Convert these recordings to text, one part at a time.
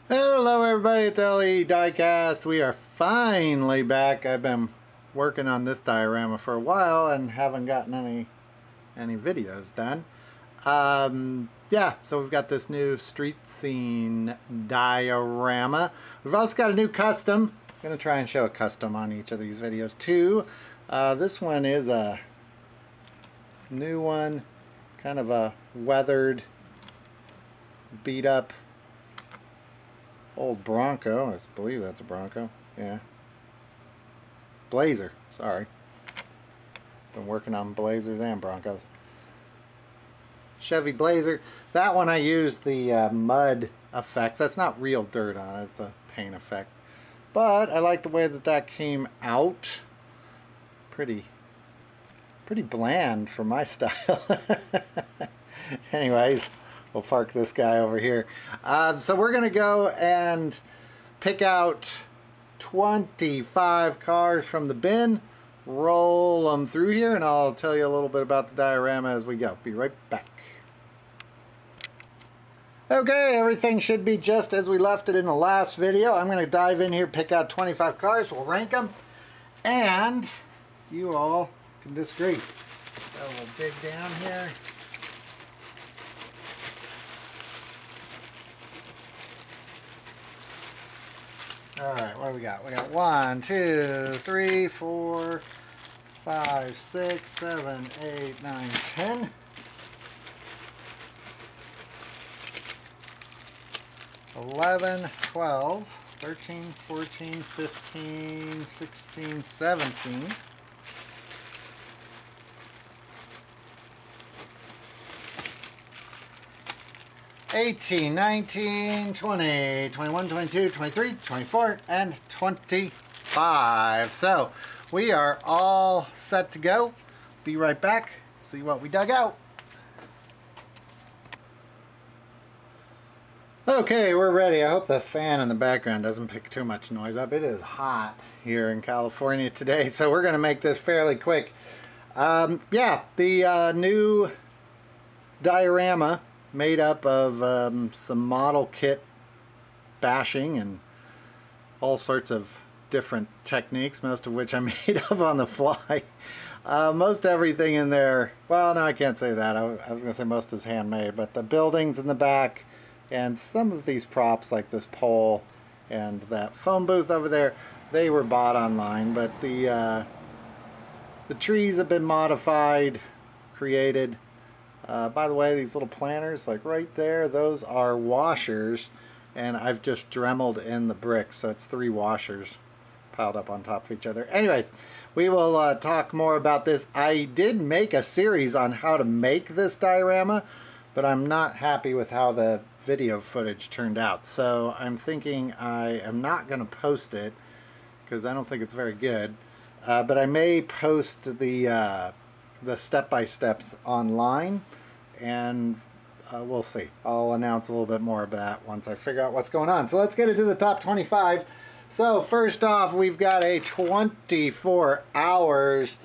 Hello everybody, it's MrLEDiecast. We are finally back. I've been working on this diorama for a while and haven't gotten any videos done. Yeah, so we've got this new street scene diorama. We've also got a new custom. I'm going to try and show a custom on each of these videos too. This one is a new one, kind of a weathered, beat up old Bronco. I believe that's a Bronco. Yeah. Blazer. Sorry. Been working on Blazers and Broncos. Chevy Blazer. That one I used the mud effects. That's not real dirt on it. It's a paint effect. But I like the way that came out. Pretty bland for my style. Anyways. We'll park this guy over here. So we're going to go and pick out 25 cars from the bin, roll them through here, and I'll tell you a little bit about the diorama as we go. Be right back. Okay, everything should be just as we left it in the last video. I'm going to dive in here, pick out 25 cars, we'll rank them, and you all can disagree. So we'll dig down here. Alright, what do we got? We got 1, 2, 3, 4, 5, 6, 7, 8, 9, 10. 11, 12, 13, 14, 15, 16, 17. 18, 19, 20, 21, 22, 23, 24, and 25. So we are all set to go. Be right back. See what we dug out. Okay, we're ready. I hope the fan in the background doesn't pick too much noise up. It is hot here in California today, so we're going to make this fairly quick. Yeah, the new diorama made up of some model kit bashing and all sorts of different techniques, most of which I made up on the fly. Most everything in there, well, no, I can't say that. I was going to say most is handmade, but the buildings in the back and some of these props like this pole and that phone booth over there, they were bought online, but the trees have been modified, created. By the way, these little planters, like right there, those are washers, and I've just dremeled in the bricks, so it's 3 washers piled up on top of each other. Anyways, we will talk more about this. I did make a series on how to make this diorama, but I'm not happy with how the video footage turned out, so I'm thinking I am not going to post it because I don't think it's very good, but I may post the step-by-steps online, and we'll see. I'll announce a little bit more of that once I figure out what's going on. So let's get into the top 25. So first off, we've got a 24 hours.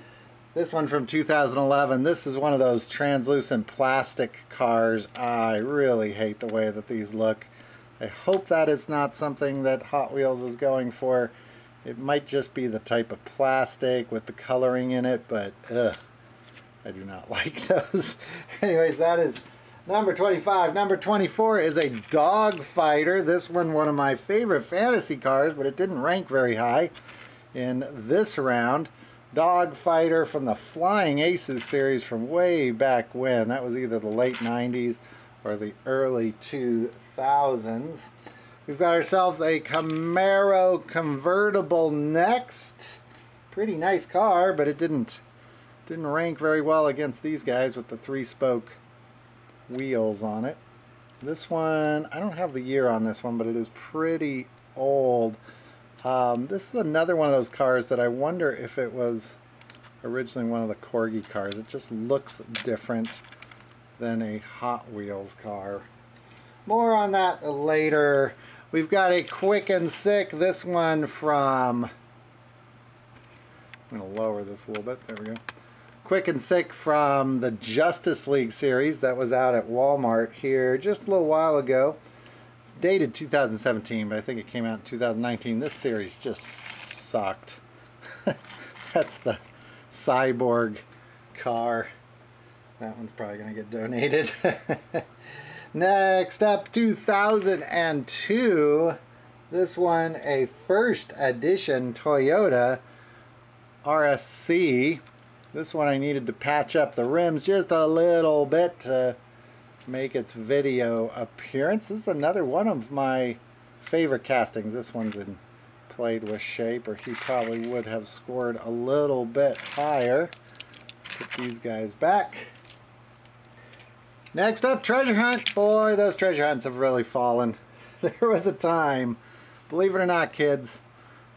This one from 2011. This is one of those translucent plastic cars. I really hate the way that these look. I hope that is not something that Hot Wheels is going for. It might just be the type of plastic with the coloring in it, but ugh. I do not like those. Anyways, that is number 25. Number 24 is a dog fighter. This one of my favorite fantasy cars, but it didn't rank very high in this round. Dog fighter from the Flying Aces series from way back when. That was either the late 90s or the early 2000s. We've got ourselves a Camaro Convertible next. Pretty nice car, but it didn't rank very well against these guys with the 3-spoke wheels on it. This one, I don't have the year on this one, but it is pretty old. This is another one of those cars that I wonder if it was originally one of the Corgi cars. It just looks different than a Hot Wheels car. More on that later. We've got a Quick and Sick. This one from, I'm going to lower this a little bit. There we go. Quick and Sick from the Justice League series that was out at Walmart here just a little while ago. It's dated 2017, but I think it came out in 2019. This series just sucked. That's the Cyborg car. That one's probably going to get donated. Next up, 2002. This one, a first edition Toyota RSC. This one I needed to patch up the rims just a little bit to make its video appearance. This is another one of my favorite castings. This one's in played with shape, or he probably would have scored a little bit higher. Put these guys back. Next up, treasure hunt. Boy, those treasure hunts have really fallen. There was a time, believe it or not, kids,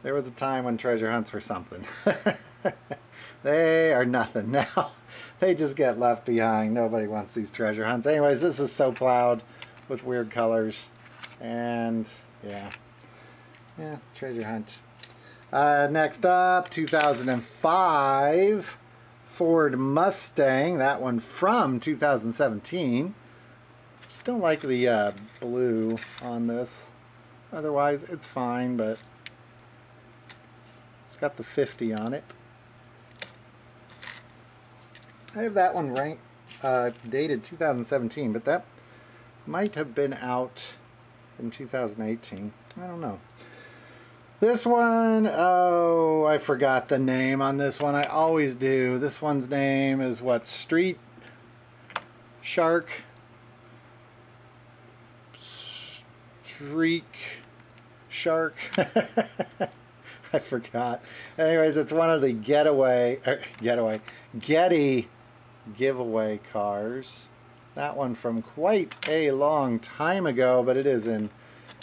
there was a time when treasure hunts were something. They are nothing now. They just get left behind. Nobody wants these treasure hunts. Anyways, this is so plowed with weird colors. And yeah, treasure hunt. Next up, 2005 Ford Mustang. That one from 2017. Just don't like the blue on this. Otherwise, it's fine, but it's got the 50 on it. I have that one ranked, dated 2017, but that might have been out in 2018. I don't know. This one, oh, I forgot the name on this one. I always do. This one's name is what? Street Shark? Streak Shark? I forgot. Anyways, it's one of the Getty giveaway cars. That one from quite a long time ago, but it is in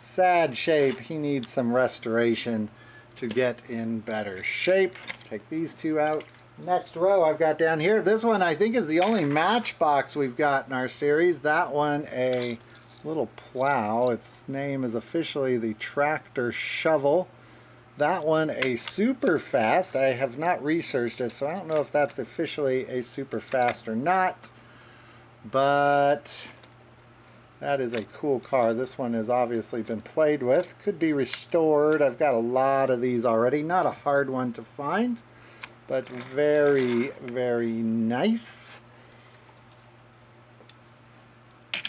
sad shape. He needs some restoration to get in better shape. Take these two out. Next row I've got down here. This one I think is the only Matchbox we've got in our series. That one a little plow. Its name is officially the Tractor Shovel. That one a super fast. I have not researched it, so I don't know if that's officially a super fast or not, but that is a cool car. This one has obviously been played with. Could be restored. I've got a lot of these already. Not a hard one to find, but very, very nice.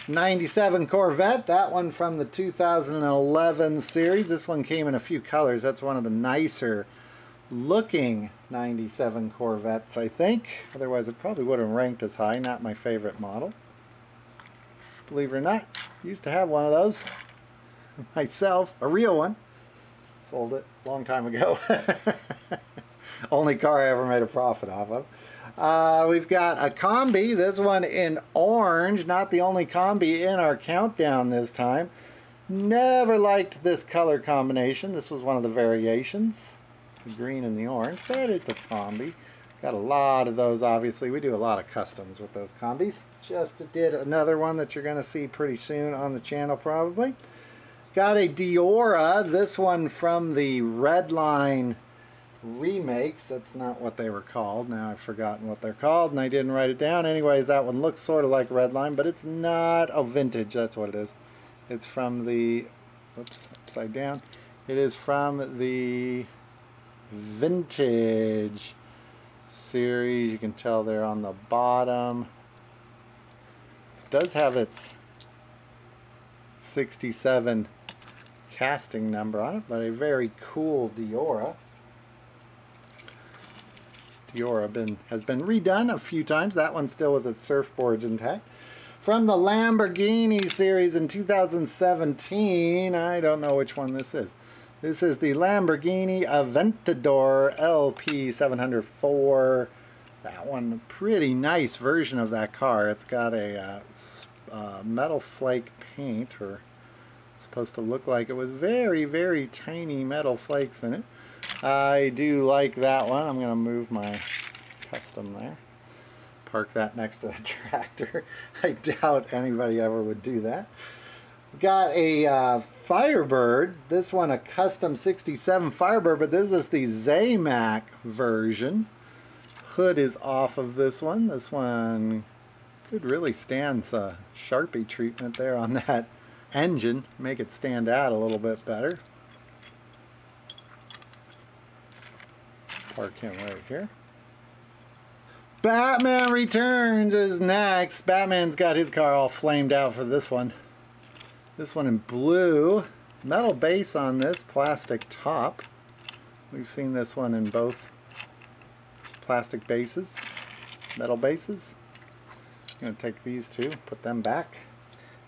97 Corvette. That one from the 2011 series. This one came in a few colors. That's one of the nicer looking 97 Corvettes, I think. Otherwise, it probably would have ranked as high. Not my favorite model. Believe it or not, used to have one of those myself, a real one. Sold it a long time ago. Only car I ever made a profit off of. We've got a Combi, this one in orange, not the only Combi in our countdown this time. Never liked this color combination. This was one of the variations, the green and the orange, but it's a Combi. Got a lot of those, obviously. We do a lot of customs with those Combis. Just did another one that you're going to see pretty soon on the channel probably. Got a Deora, this one from the Redline remakes. That's not what they were called. Now I've forgotten what they're called and I didn't write it down. Anyways, that one looks sort of like Redline, but it's not a vintage. That's what it is. It's from the, whoops, upside down. It is from the vintage series. You can tell there on the bottom. It does have its 67 casting number on it, but a very cool Deora. Deora has been redone a few times. That one's still with its surfboards intact. From the Lamborghini series in 2017, I don't know which one this is. This is the Lamborghini Aventador LP 704. That one, pretty nice version of that car. It's got a metal flake paint, or supposed to look like it, with very, very tiny metal flakes in it. I do like that one. I'm going to move my custom there. Park that next to the tractor. I doubt anybody ever would do that. Got a Firebird. This one a custom 67 Firebird, but this is the Zamac version. Hood is off of this one. This one could really stand a Sharpie treatment there on that engine, make it stand out a little bit better. Park him right here. Batman Returns is next. Batman's got his car all flamed out for this one. This one in blue. Metal base on this, plastic top. We've seen this one in both plastic bases, metal bases. I'm going to take these two, put them back.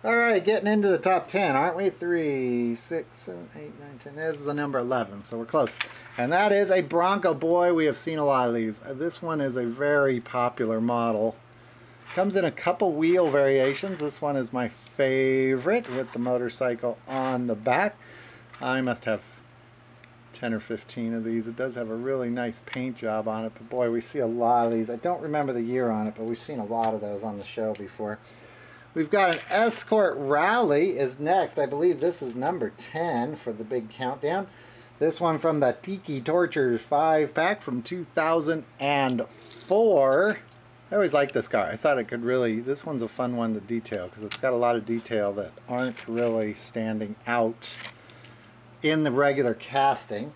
Alright, getting into the top 10, aren't we? 3, 6, 7, 8, 9, 10. This is the number 11, so we're close. And that is a Branca Boy. We have seen a lot of these. This one is a very popular model. Comes in a couple wheel variations. This one is my favorite with the motorcycle on the back. I must have 10 or 15 of these. It does have a really nice paint job on it, but boy, we see a lot of these. I don't remember the year on it, but we've seen a lot of those on the show before. We've got an Escort Rally is next. I believe this is number 10 for the big countdown. This one from the Tiki Tortures 5-pack from 2004. I always liked this car. I thought it could really, this one's a fun one to detail because it's got a lot of detail that aren't really standing out in the regular casting.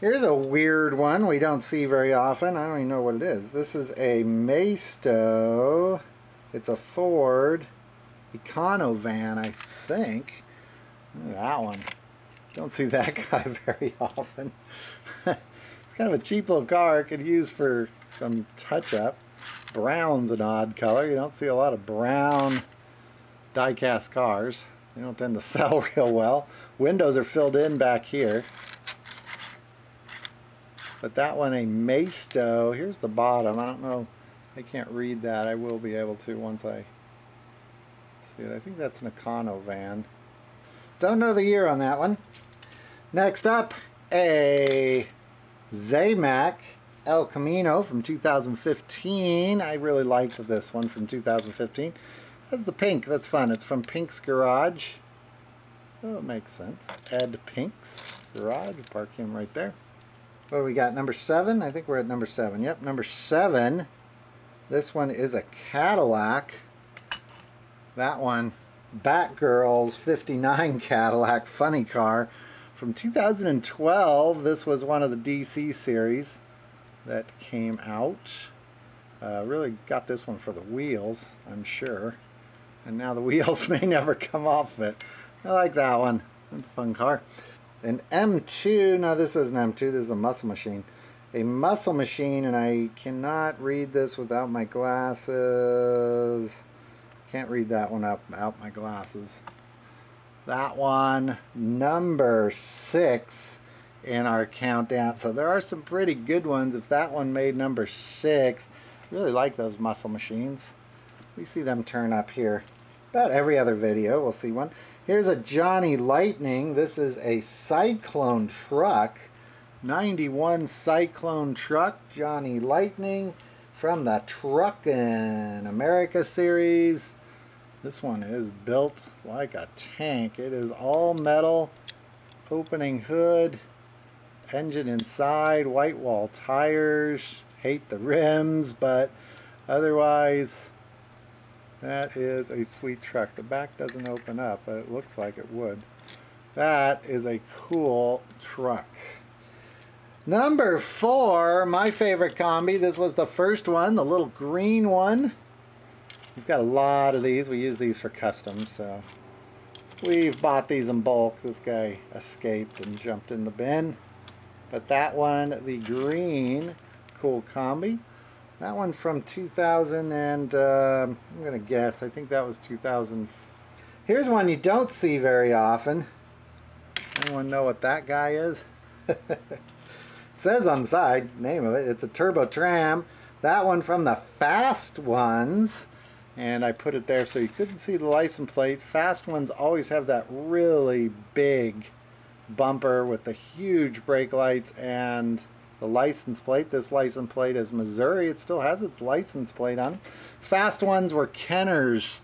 Here's a weird one we don't see very often. I don't even know what it is. This is a Maisto. It's a Ford Econovan, I think. Look at that one. Don't see that guy very often. It's kind of a cheap little car. It could use for some touch-up. Brown's an odd color. You don't see a lot of brown die-cast cars. They don't tend to sell real well. Windows are filled in back here. But that one, a Maisto. Here's the bottom. I don't know. I can't read that. I will be able to once I see it. I think that's an Econovan. Don't know the year on that one. Next up, a Mac El Camino from 2015. I really liked this one from 2015. That's the pink. That's fun. It's from Pink's Garage. So it makes sense. Ed Pink's Garage. Park him right there. What do we got? Number 7? I think we're at number 7. Yep, number 7. This one is a Cadillac. That one, Batgirls 59 Cadillac, funny car. From 2012, this was one of the DC series that came out. Really got this one for the wheels, I'm sure. And now the wheels may never come off of it. I like that one. That's a fun car. An M2, no, this isn't M2, this is a muscle machine. A muscle machine, and I cannot read this without my glasses. Can't read that one without my glasses. That one, number 6 in our countdown. So there are some pretty good ones. If that one made number 6, really like those muscle machines. We see them turn up here. About every other video, we'll see one. Here's a Johnny Lightning. This is a Cyclone truck. 91 Cyclone truck, Johnny Lightning from the Truckin' America series. This one is built like a tank. It is all metal, opening hood, engine inside, white wall tires. Hate the rims, but otherwise that is a sweet truck. The back doesn't open up, but it looks like it would. That is a cool truck. Number 4, my favorite Combi. This was the first one, the little green one. We've got a lot of these. We use these for customs, so we've bought these in bulk. This guy escaped and jumped in the bin. But that one, the green, cool Combi. That one from 2000 and, I'm going to guess, I think that was 2000. Here's one you don't see very often. Anyone know what that guy is? Says on the side, name of it, it's a Turbo Tram. That one from the Fast Ones, and I put it there so you couldn't see the license plate. Fast Ones always have that really big bumper with the huge brake lights and the license plate. This license plate is Missouri. It still has its license plate on. Fast Ones were Kenner's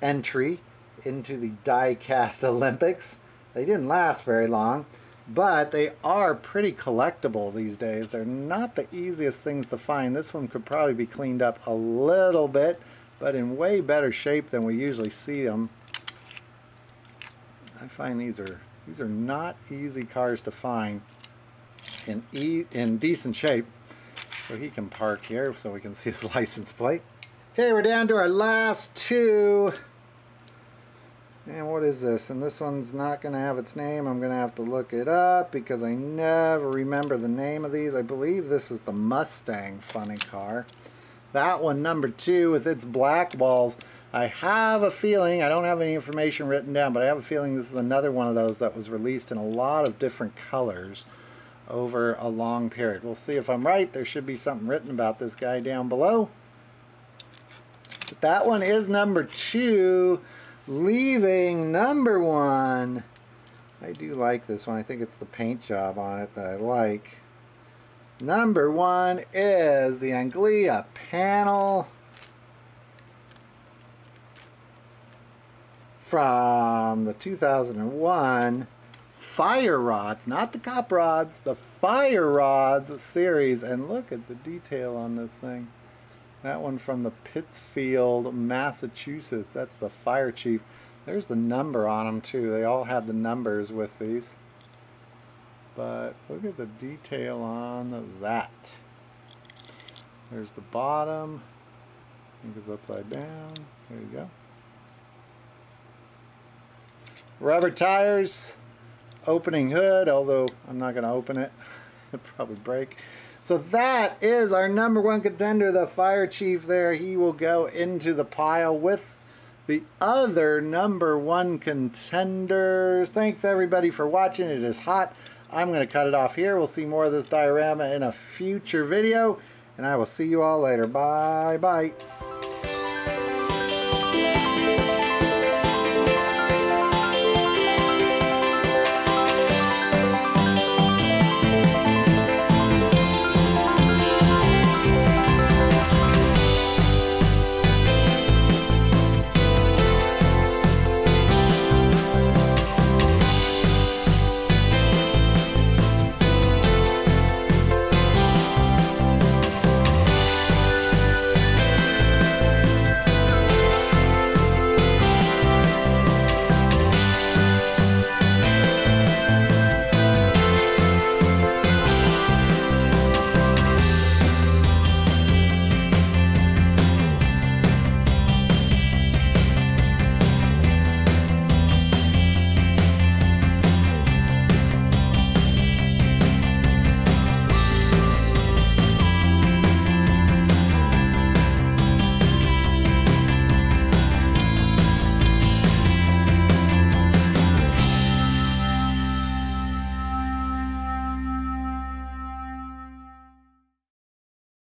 entry into the die-cast Olympics. They didn't last very long, but they are pretty collectible these days. They're not the easiest things to find. This one could probably be cleaned up a little bit, but in way better shape than we usually see them I find these are not easy cars to find in decent shape. So he can park here so we can see his license plate. Okay, we're down to our last two. And what is this? And this one's not going to have its name. I'm going to have to look it up because I never remember the name of these. I believe this is the Mustang funny car. That one, number 2, with its black balls. I have a feeling, I don't have any information written down, but I have a feeling this is another one of those that was released in a lot of different colors over a long period. We'll see if I'm right. There should be something written about this guy down below. But that one is number 2. Leaving number 1. I do like this one. I think it's the paint job on it that I like. Number 1 is the Anglia panel from the 2001 Fire Rods, not the Cop Rods, the Fire Rods series. And look at the detail on this thing. That one from the Pittsfield, Massachusetts. That's the fire chief. There's the number on them too. They all had the numbers with these. But look at the detail on that. There's the bottom. I think it's upside down. There you go. Rubber tires. Opening hood, although I'm not going to open it. It'll probably break. So that is our number 1 contender, the Fire Chief there. He will go into the pile with the other number 1 contenders. Thanks everybody for watching. It is hot. I'm going to cut it off here. We'll see more of this diorama in a future video. And I will see you all later. Bye bye.